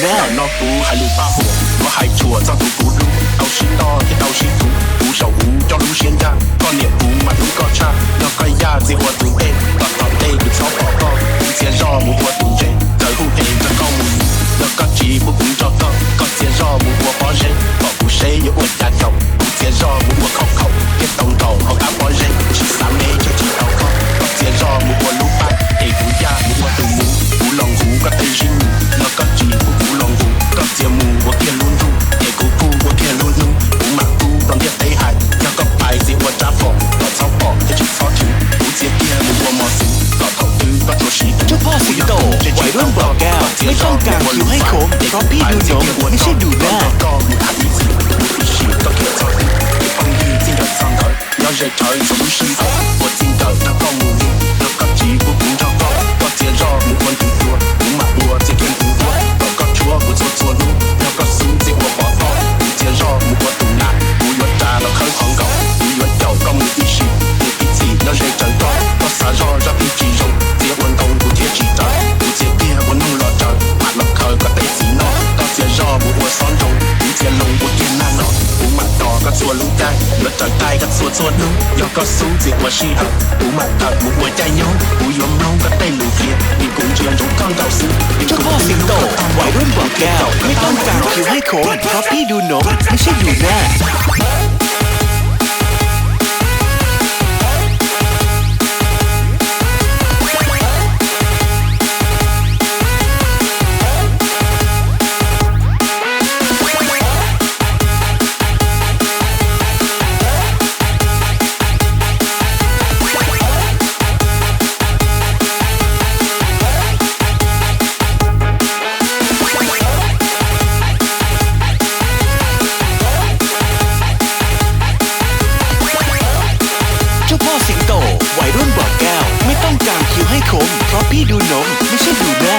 แน่นอกตู还有大火我还错照顾不路到时到ที่到时途不守护เจ้ารู้เชียนยาก็เหนียบหูมาดูก็ชาแล้วก็ยาเสียหัวตูเองต่อเต้คือชอบปอกก็เสียรอมูหัวตูเจเจอหูเองจะก็มูแล้วก็จีบุกจอก็เสียรอมูหัวพอเจก็ผู้เชยอยู่อวดยาเก่าผู้เสียรอมูหัวเขาเก็บตรงต่อเอาการพอเจชีสามเมย์จะจีเอาก็เสียรอมูหัวลูกป้าเอกหูยามูหัวตูมูหูลองหูก็เตชิมูแล้วก็จีหูลองหูก็เสียมูหัวเกียร์ลุ้นรูเอกหูผู้หัวเกียร์ลุ้นนูหูหมักกูต้องเรียกเตะหายแล้วก็ไปเสียหัวจ้าฟอกต่อเท้าปอกจะชุดซอถึงหูเสียเกียร์มูหัวมอสิต่อเขาตื้อก็ตัวชีเจ้าพ่อสิงโตวัยรุ่นบอกแก้วไม่ต้องการคิวให้คมเพราะพี่ดูนมไม่ใช่ดูหน้าก็มูหัดมีสิมู必须ก็เกียร์เท่าที่放一进入窗口要热潮从心头我进到他高木แล้วก็จีบุกจอก็เสียรอมูคนถึงตัวหูหมักวัวเสียเกียร์ถึงตัวก็ชัวร์หูชัวนู้แล้วก็สูงเสียหัวปอดหูเสียรอมูหัวตุ่มหนาหูหยดตาแล้วเข้าของเก่าหูหยดเก่าก็มู必须มู必须แล้วเ热潮ก็สารอรับมีจีรงเสียวันตรงหูเทียจีจอยหูเสียเตี้ยวันนุ่งรอจอยผัดหลับเคยก็เตะสีนอกก็เสียรอมูหัวซ้อนตรงหูเสียลงหูเทียนหน้านอกหูหมักต่อก็ชัวรู้ใจแล้วจอยใต้ก็ชัวนู้ยอก็สูงเสียหัวชีหักหูหมักตัดหูหัวใจย้อนหูยอมลงก็เต้นลูเฟียมีกุญเชียนจงก้อนเก่าซื้อเจ้าพ่อสิงโตวัยรุ่นบอกแก้วไม่ต้องการคิวให้คมเพราะพี่ดูนมไม่ใช่ดูหน้าเพราะพี่ดูนมไม่ใช่ดูหน้า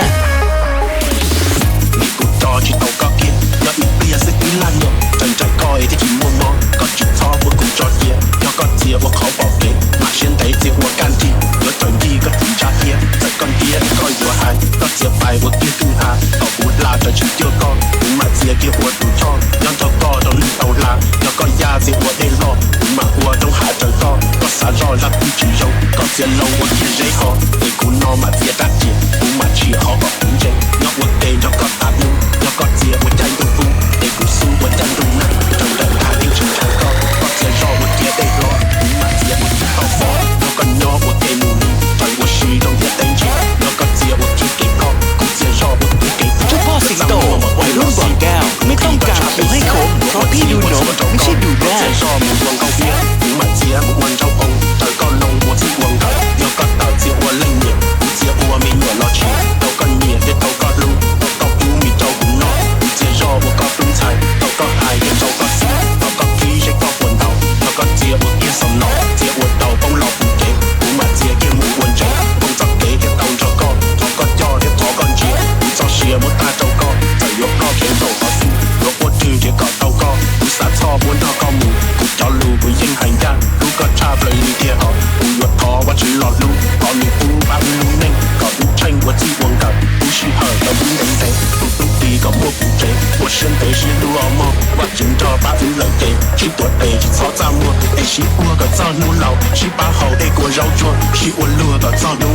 มีกูจอที่โตก็เกียแล้วอีเปียสกิลันเนาะใจก้อยที่กินมัวมองก็จุดทอว่ากูจอดเกียแล้วก็เจียว่าเขาบอกเกมาเชียนไตเจียหัวกันทีแล้วจอยดีก็ถึงชาเกียแต่ก้อนเกียก็หัวหายก็เจียไปว่าเกียตึงหาต่อบูดลาจะชื่อเจียวก็หูมาเจียเกียหัวตูช่องย้อนจอก็ต้องลืมเตาลาแล้วก็ยาเจียหัวได้รอหูมาหัวต้องหาจอยก็สารอรับที่จีรงก็เจียลงว่าเกียได้หอไอ้กูนอนมาเจียตัดเจียหูมาเชียเขาก็หูเจนอกว่าเตยแล้วก็ตัดมือแล้วก็เจียหัวใจตรงปูไอ้กูสู้หัวใจตรงนั้นจนเดินทางที่ถึงทางก็เจียรอว่าเกียได้รอหูมาเจียหัวใจต่อฟอแล้วก็นอกว่าเตยมูใจว่าชีต้องเจียเต็มจีแล้วก็เจียว่าคิดเก่งก็กูเจียรอว่ากูเก่งเจ้าพ่อสิงโตวัยรุ่นบอกแก้วไม่ต้องการคิวให้คมเพราะพี่ดูนมไม่ใช่ดูหน้าเจียรอมูวงเขาเบี้ยหูมาเจียมูวันเจ้าองใจก็ลงหัวที่วงเขาแล้วก็เต่าเจียหัวเล่งเนี่ยหูเจียหัวมีหัวรอชีแล้วก็เนี่ยเด็กเขาก็รู้ก็กูมีเจ้ากูนอกหูเจียรอว่าก็ตุ้งไทยเขาก็หายเด็กเจ้าก็สีเขาก็ขี้ใช้ก็ปวดเต่าแล้วก็เจียหัวเกี้ยสมนอเจียหัวเต่าต้องรอหูเก๋หูมาเจียเกี้ยมูวันเจ๋ต้องจับเก๋เกี้ยเต่าเจ้าก็เขาก็ย่อเด็กเขาก็เจียหูเจ้าเชียมุดตาเจ้าก็ใจยกก็เขียนโตก็สู้ยกวัดจืดเจียก็เต่าก็หูสาทอวนเต่าก็มูกูเจ้าลูกูยิ่งหายยากกูก็ชาบเลยนี่เดียหอกูยกคอว่าชื่อหลอดลูตอนนี้กูบ้ามึงเน่งก็ดูเช่งว่าที่วงกับกูชื่อเหอแต่มึงเน่งเตะกูตีก็พวกกูเจ๊我身得是路耳梦我真着把分冷给去多得去操杂我哎是我个造怒老是把好的过绕转是我路个造怒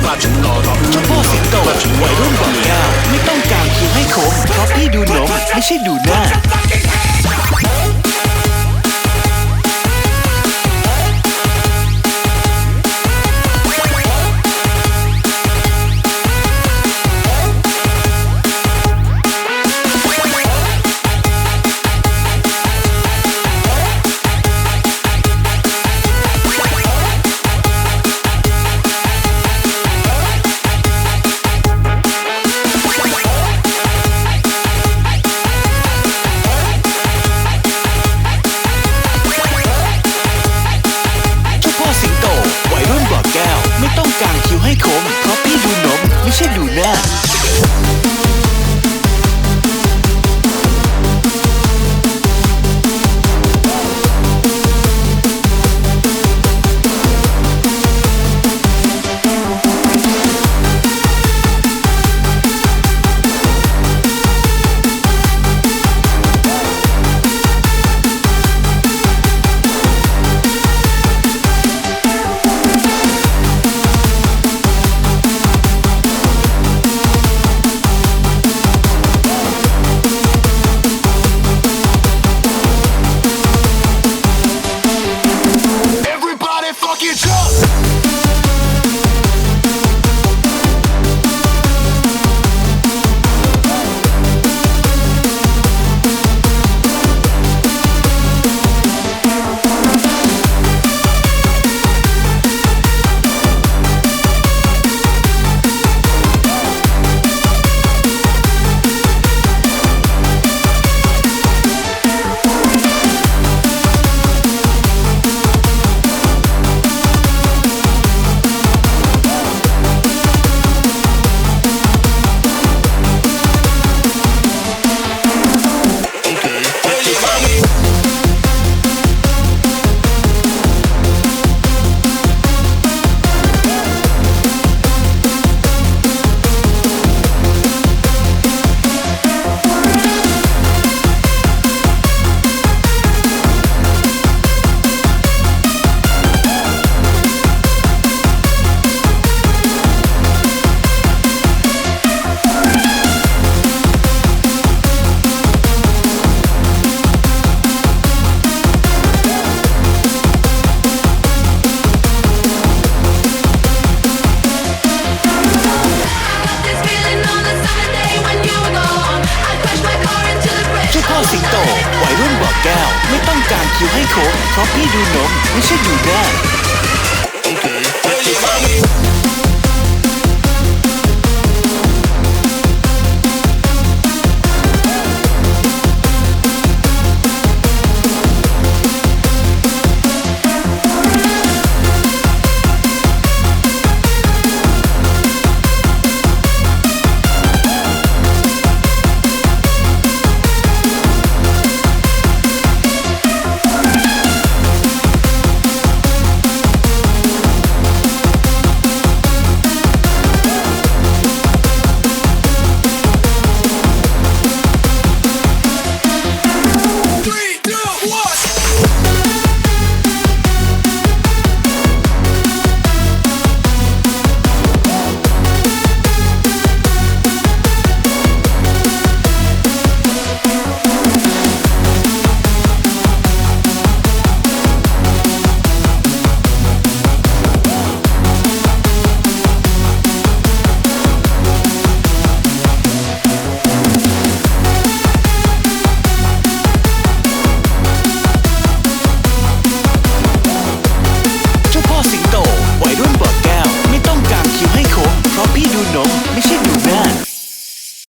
把真老到เจ้าพ่อสิงโตวัยรุ่นบอกแก้วไม่ต้องการคิวให้คมเพราะพี่ดูนมไม่ใช่ดูหน้า เจ้าพ่อสิงโตวัยรุ่นบอกแก้วไม่ต้องการคิวให้โค้งเพราะพี่ดูนมไม่ใช่ดูหน้า